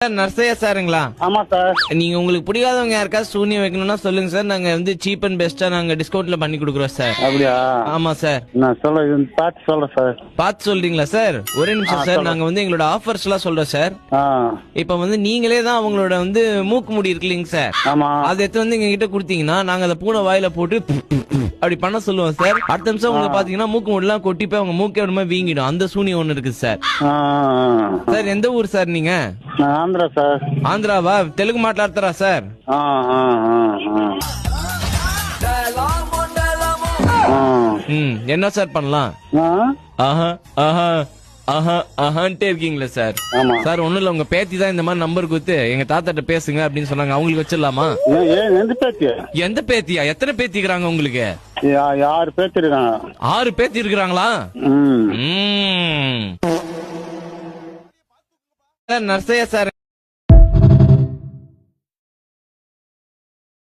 Sir நர்சையா சாருங்களா? ஆமா sir. நீங்க உங்களுக்கு பிடிக்காதவங்க யாருக்காவது சூனியம் வைக்கணும்னா சொல்லுங்க சார். நாங்க வந்து சீப் அண்ட் பெஸ்டா நாங்க டிஸ்கவுண்ட்ல பண்ணி கொடுக்குறோம் சார். அப்படியா? ஆமா சார். நான் பார்த்து சொல்றேன் சார். பார்த்து சொல்றீங்களா சார்? ஒரே நிமிஷம் சார். நாங்க வந்து எங்களோட ஆஃபர்ஸ் எல்லாம் சொல்றோம் சார். இப்ப வந்து நீங்களே தான் அவங்களோட வந்து மூக்கு முடி இருக்கு இல்லைங்க சார், ஆமா, அதை எடுத்து வந்து எங்க கிட்ட கொடுத்தீங்கன்னா நாங்க அதை பூனை வாயில போட்டு அப்படி பண்ண சொல்லுவோம் சார். அடுத்த நிமிஷம் உங்க பாத்தீங்கன்னா மூக்கு முடியெல்லாம் கொட்டி போய் அவங்க மூக்கே ஒரு மாதிரி வீங்கிடும். அந்த சூனியம் ஒண்ணு இருக்கு சார். சார் எந்த ஊர் சார் நீங்க? ஆந்திரா சார். ஆந்திராவா? தெலுங்கு மாట్లాడతారా சார்? என்ன சார் பண்ணலாம்? ஆஹா ஆஹா ஆஹா ஆஹான்ட்டே இருக்கீங்களா சார்? சார் ஒண்ணும் இல்ல, உங்க பேத்தி தான் இந்த மாதிரி நம்பர் கொடுத்து எங்க தாத்தாட்ட பேசுங்க அப்படின்னு சொன்னாங்க. அவங்களுக்கு வச்சிடலாமா? எந்த பேத்தியா? எந்த பேத்தியா? எத்தனை பேத்தி இருக்கிறாங்க உங்களுக்கு? 6 பேத்தி இருக்காங்க. 6 பேத்தி இருக்கிறாங்களா? நர்சையா சார்